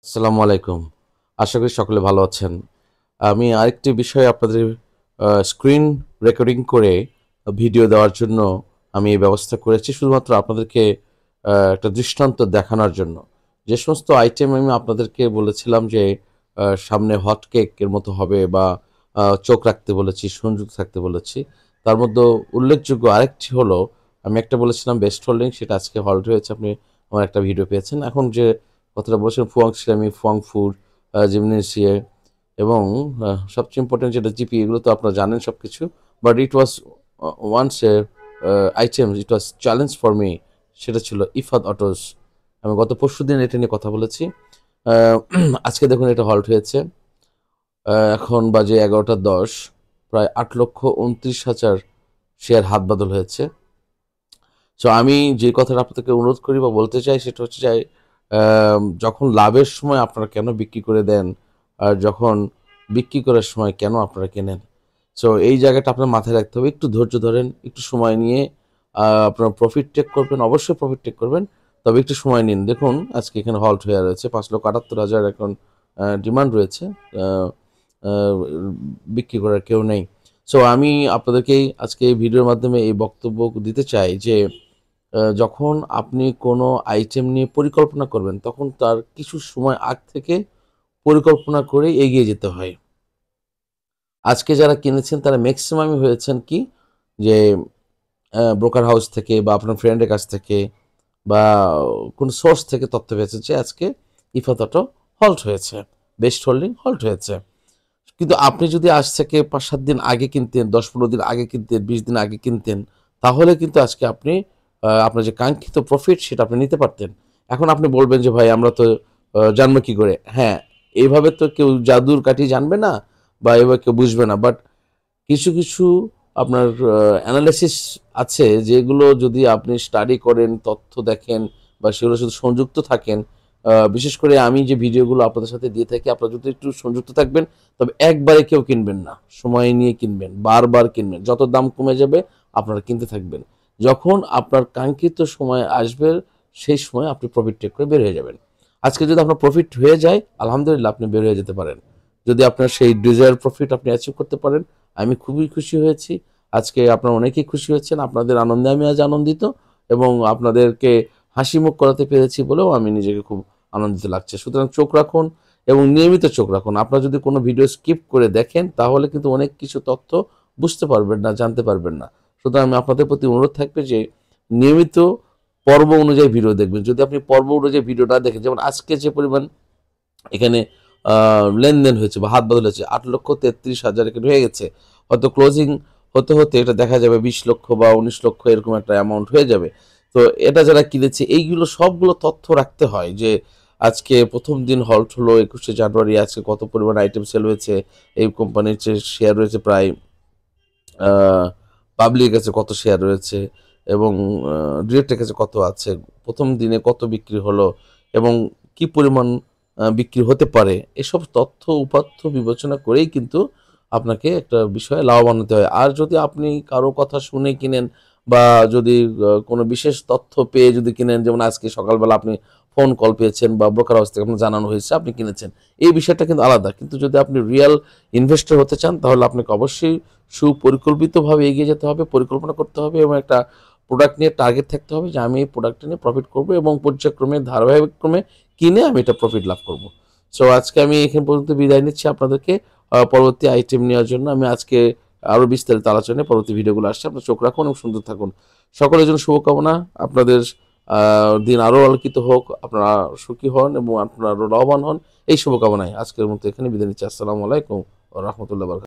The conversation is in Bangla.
আসসালামু আলাইকুম। আশা করি সকলে ভালো আছেন। আমি আরেকটি বিষয়ে আপনাদের স্ক্রিন রেকর্ডিং করে ভিডিও দেওয়ার জন্য আমি এই ব্যবস্থা করেছি শুধুমাত্র আপনাদেরকে একটা দৃষ্টান্ত দেখানোর জন্য। যে সমস্ত আইটেম আমি আপনাদেরকে বলেছিলাম যে সামনে হট কেকের মতো হবে বা চোখ রাখতে বলেছি, সংযুক্ত থাকতে বলেছি। তার মধ্যে উল্লেখযোগ্য আরেকটি হলো আমি একটা বলেছিলাম বেস্ট হোল্ডিং সেটা আজকে হল্ট হয়েছে। আপনি আমার একটা ভিডিও পেয়েছেন। এখন যে কথাটা বলেছিলাম ফুয়াং শিরামি, ফুয়াং ফুড, জিমনেসিয়া এবং সবচেয়ে ইম্পর্টেন্ট যেটা জিপি এগুলো তো আপনারা জানেন সব কিছু। But it was once a item it was challenge for me, সেটা ছিল ইফাদ অটোস। আমি গত পরশু দিন এটা নিয়ে কথা বলেছি। আজকে দেখুন এটা হল্ট হয়েছে। এখন বাজে 11টা 10, প্রায় 8,29,000 শেয়ার হাত বদল হয়েছে। সো আমি যে কথাটা আপনাদেরকে অনুরোধ করি বা বলতে চাই সেটা হচ্ছে যে যখন লাভের সময় আপনারা কেন বিক্রি করে দেন, আর যখন বিক্রি করার সময় কেন আপনারা কেনেন। সো এই জায়গাটা আপনার মাথায় রাখতে হবে। একটু ধৈর্য ধরেন, একটু সময় নিয়ে আপনার প্রফিট টেক করবেন, অবশ্যই প্রফিট টেক করবেন, তবে একটু সময় নিন। দেখুন আজকে এখানে হল্ট হয়ে রয়েছে, 5,78,000 এখন ডিমান্ড রয়েছে। আহ, আহ, বিক্রি করার কেউ নেই। সো আমি আপনাদেরকে আজকে এই ভিডিওর মাধ্যমে এই বক্তব্য দিতে চাই যে যখন আপনি কোনো আইটেম নিয়ে পরিকল্পনা করবেন তখন তার কিছু সময় আগ থেকে পরিকল্পনা করে এগিয়ে যেতে হয়। আজকে যারা কিনেছেন তারা ম্যাক্সিমামই হয়েছেন কি যে ব্রোকার হাউস থেকে বা আপনার ফ্রেন্ডের কাছ থেকে বা কোনো সোর্স থেকে তথ্য পেয়েছে যে আজকে ইফাত অটো হল্ট হয়েছে, বেস্ট হোল্ডিং হল্ট হয়েছে। কিন্তু আপনি যদি আজ থেকে 5-7 দিন আগে কিনতেন, 10-15 দিন আগে কিনতেন, 20 দিন আগে কিনতেন, তাহলে কিন্তু আজকে আপনি আপনার যে কাঙ্ক্ষিত প্রফিট সেটা আপনি নিতে পারতেন। এখন আপনি বলবেন যে ভাই আমরা তো জানবো কি করে। হ্যাঁ, এইভাবে তো কেউ জাদুর কাঠি জানবে না বা এভাবে কেউ বুঝবে না। বাট কিছু কিছু আপনার অ্যানালাইসিস আছে যেগুলো যদি আপনি স্টাডি করেন, তথ্য দেখেন বা সেগুলো শুধু সংযুক্ত থাকেন। বিশেষ করে আমি যে ভিডিওগুলো আপনাদের সাথে দিয়ে থাকি আপনারা যদি একটু সংযুক্ত থাকবেন, তবে একবারে কেউ কিনবেন না, সময় নিয়ে কিনবেন, বারবার কিনবেন, যত দাম কমে যাবে আপনারা কিনতে থাকবেন। যখন আপনার কাঙ্ক্ষিত সময় আসবে সেই সময় আপনি প্রফিট টেক করে বের হয়ে যাবেন। আজকে যদি আপনার প্রফিট হয়ে যায় আলহামদুলিল্লাহ, আপনি বের হয়ে যেতে পারেন। যদি আপনার সেই ডিজায়ার প্রফিট আপনি অ্যাচিভ করতে পারেন, আমি খুবই খুশি হয়েছি। আজকে আপনারা অনেকেই খুশি হচ্ছেন, আপনাদের আনন্দে আমি আজ আনন্দিত এবং আপনাদেরকে হাসি মুখ করাতে পেরেছি বলেও আমি নিজেকে খুব আনন্দিত লাগছে। সুতরাং চোখ রাখুন এবং নিয়মিত চোখ রাখুন। আপনারা যদি কোনো ভিডিও স্কিপ করে দেখেন তাহলে কিন্তু অনেক কিছু তথ্য বুঝতে পারবেন না, জানতে পারবেন না। সুতরাং আমি আপনাদের প্রতি অনুরোধ থাকবে যে নিয়মিত পর্ব অনুযায়ী ভিডিও দেখবেন। যদি আপনি পর্ব অনুযায়ী ভিডিওটা দেখেন, যেমন আজকে যে পরিমাণ এখানে লেনদেন হয়েছে বা হাত বদল হয়েছে, 8,33,000 এখানে হয়ে গেছে। হয়তো ক্লোজিং হতে হতে এটা দেখা যাবে 20 লক্ষ বা 19 লক্ষ এরকম একটা অ্যামাউন্ট হয়ে যাবে। তো এটা যারা কিনেছে এইগুলো সবগুলো তথ্য রাখতে হয় যে আজকে প্রথম দিন হল্ট হলো 21শে জানুয়ারি, আজকে কত পরিমাণ আইটেম সেল হয়েছে, এই কোম্পানির যে শেয়ার রয়েছে প্রায় পাবলিকের কাছে কত শেয়ার রয়েছে এবং ডিরেক্টের কাছে কত আছে, প্রথম দিনে কত বিক্রি হলো এবং কি পরিমাণ বিক্রি হতে পারে, এসব তথ্য উপাত্ত বিবেচনা করেই কিন্তু আপনাকে একটা বিষয়ে লাভবান হতে হয়। আর যদি আপনি কারো কথা শুনে কিনেন বা যদি কোনো বিশেষ তথ্য পেয়ে যদি কিনেন, যেমন আজকে সকালবেলা আপনি ফোন কল পেয়েছেন বা ব্রোকার হাউস থেকে আপনার জানানো হয়েছে আপনি কিনেছেন, এই বিষয়টা কিন্তু আলাদা। কিন্তু যদি আপনি রিয়েল ইনভেস্টর হতে চান তাহলে আপনাকে অবশ্যই সুপরিকল্পিতভাবে এগিয়ে যেতে হবে, পরিকল্পনা করতে হবে এবং একটা প্রোডাক্ট নিয়ে টার্গেট থাকতে হবে যে আমি এই প্রোডাক্টটা নিয়ে প্রফিট করবো এবং পর্যায়ক্রমে ধারাবাহিকক্রমে কিনে আমি এটা প্রফিট লাভ করব। সো আজকে আমি এখান পর্যন্ত বিদায় নিচ্ছি আপনাদেরকে। পরবর্তী আইটেম নেওয়ার জন্য আমি আজকে আরও বিস্তারিত আলোচনায় পরবর্তী ভিডিওগুলো আসছে। আপনার চোখ রাখুন এবং সুন্দর থাকুন। সকলের জন্য শুভকামনা। আপনাদের দিন আরও আলোকিত হোক, আপনারা সুখী হন এবং আপনারা আরও লাভবান হন, এই শুভকামনায় আজকের মতো এখানে বিদায় নিচ্ছি। আসসালামু আলাইকুম ওয়া রাহমাতুল্লাহি ওয়া বারাকাতুহু।